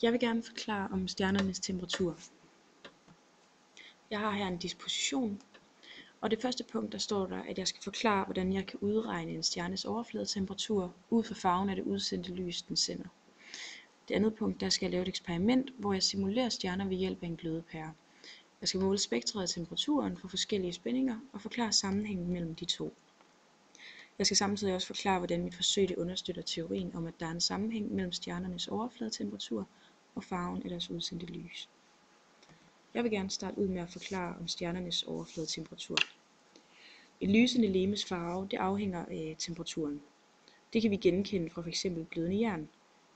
Jeg vil gerne forklare om stjernernes temperatur. Jeg har her en disposition, og det første punkt der står der, at jeg skal forklare, hvordan jeg kan udregne en stjernes overfladetemperatur ud fra farven af det udsendte lys, den sender. Det andet punkt, der skal jeg lave et eksperiment, hvor jeg simulerer stjerner ved hjælp af en glødepære. Jeg skal måle spektret af temperaturen for forskellige spændinger og forklare sammenhængen mellem de to. Jeg skal samtidig også forklare, hvordan mit forsøg det understøtter teorien om, at der er en sammenhæng mellem stjernernes overfladetemperatur og farven af deres udsendte lys. Jeg vil gerne starte ud med at forklare om stjernernes overfladetemperatur. Et lysende legemes farve det afhænger af temperaturen. Det kan vi genkende fra f.eks. glødende jern.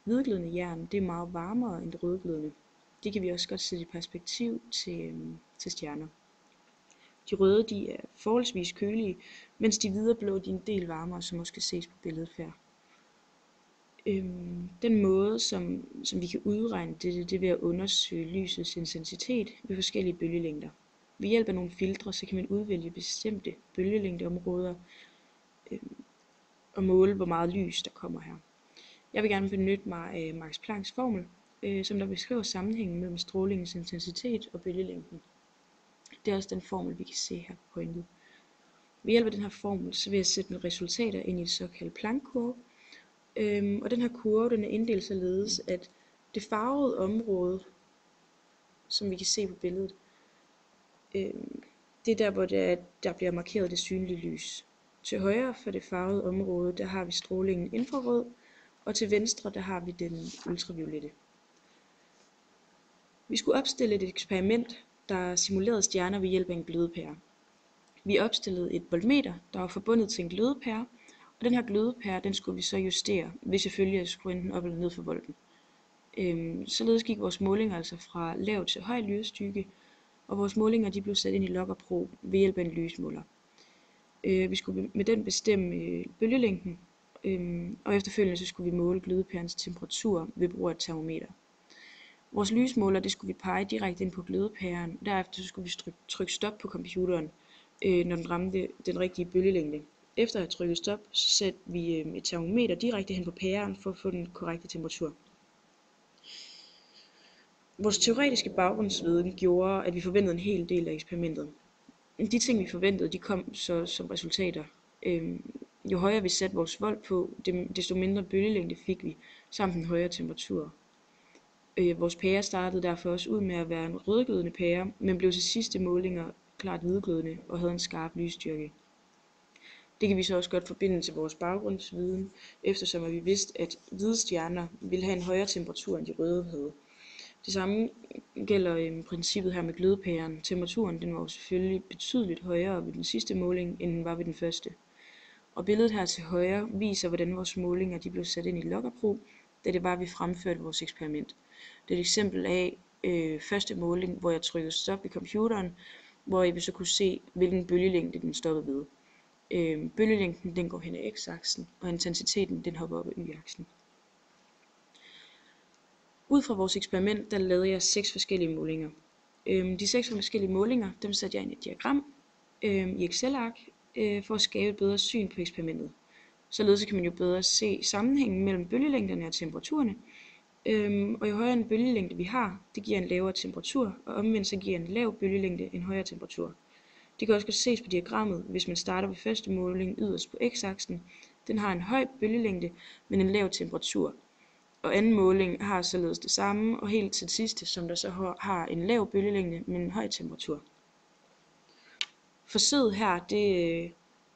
Hvidglødende jern det er meget varmere end det rødglødende. Det kan vi også godt sætte i perspektiv til stjerner. De røde de er forholdsvis kølige, mens de hvide og blå de er en del varmere, som også kan ses på billedet her. Den måde, som vi kan udregne det er ved at undersøge lysets intensitet ved forskellige bølgelængder. Ved hjælp af nogle filtre, så kan man udvælge bestemte bølgelængdeområder og måle, hvor meget lys der kommer her. Jeg vil gerne benytte mig af Max Plancks formel, som der beskriver sammenhængen mellem strålingens intensitet og bølgelængden. Det er også den formel, vi kan se her på pointet. Ved hjælp af den her formel, så vil jeg sætte mine resultater ind i et såkaldt Planck-kurve. Og den her kurve, den er inddelt således, at det farvede område, som vi kan se på billedet, det er der, hvor der bliver markeret det synlige lys. Til højre for det farvede område, der har vi strålingen infrarød, og til venstre, der har vi den ultraviolette. Vi skulle opstille et eksperiment, der simulerede stjerner ved hjælp af en glødepære. Vi opstillede et voltmeter, der var forbundet til en glødepære, og den her glødepære, den skulle vi så justere, ved selvfølgelig at skrue enten op eller ned for volten. Således gik vores målinger altså fra lav til høj lysstyrke, og vores målinger de blev sat ind i log og pro ved hjælp af en lysmåler. Vi skulle med den bestemme bølgelængden, og efterfølgende så skulle vi måle glødepærens temperatur ved brug af et termometer. Vores lysmåler det skulle vi pege direkte ind på glødepæren, derefter så skulle vi trykke stop på computeren, når den ramte den rigtige bølgelængde. Efter at have trykket stop, så satte vi et termometer direkte hen på pæren for at få den korrekte temperatur. Vores teoretiske baggrundsviden gjorde, at vi forventede en hel del af eksperimentet. De ting, vi forventede, de kom så som resultater. Jo højere vi satte vores volt på, desto mindre bølgelængde fik vi, samt en højere temperatur. Vores pære startede derfor også ud med at være en rødglødende pære, men blev til sidste målinger klart hvidglødende og havde en skarp lysstyrke. Det kan vi så også godt forbinde til vores baggrundsviden, eftersom vi vidste, at hvide stjerner ville have en højere temperatur end de røde havde. Det samme gælder princippet her med glødepæren. Temperaturen den var jo selvfølgelig betydeligt højere ved den sidste måling, end den var ved den første. Og billedet her til højre viser, hvordan vores målinger de blev sat ind i log og pro, da det var, at vi fremførte vores eksperiment. Det er et eksempel af første måling, hvor jeg trykkede stop i computeren, hvor I så kunne se, hvilken bølgelængde den stoppede ved. Bølgelængden den går hen ad x-aksen, og intensiteten den hopper op ad y-aksen. Ud fra vores eksperiment, der lavede jeg 6 forskellige målinger. De 6 forskellige målinger, dem satte jeg ind i et diagram i Excel-ark for at skabe et bedre syn på eksperimentet. Således kan man jo bedre se sammenhængen mellem bølgelængderne og temperaturerne. Og jo højere en bølgelængde vi har, det giver en lavere temperatur, og omvendt så giver en lav bølgelængde en højere temperatur. Det kan også godt ses på diagrammet, hvis man starter ved første måling yderst på x-aksen. Den har en høj bølgelængde, men en lav temperatur. Og anden måling har således det samme, og helt til sidste, som der så har en lav bølgelængde, men en høj temperatur. Forsøget her,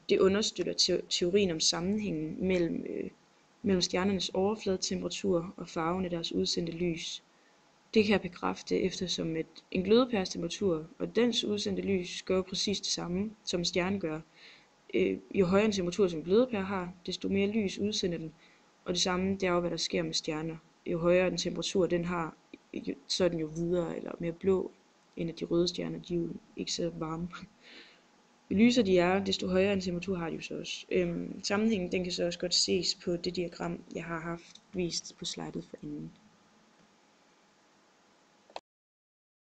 det understøtter teorien om sammenhængen mellem stjernernes overfladetemperatur og farven af deres udsendte lys. Det kan jeg bekræfte, eftersom at en glødepæres temperatur og dens udsendte lys gør præcis det samme, som en stjerne gør. Jo højere en temperatur som en glødepære har, desto mere lys udsender den, og det samme det er jo, hvad der sker med stjerner. Jo højere en temperatur den har, så er den jo hvidere eller mere blå, end at de røde stjerner, de er jo ikke så varme. Jo lysere de er, desto højere en temperatur har de jo så også. Sammenhængen den kan så også godt ses på det diagram, jeg har haft vist på slidet forinden.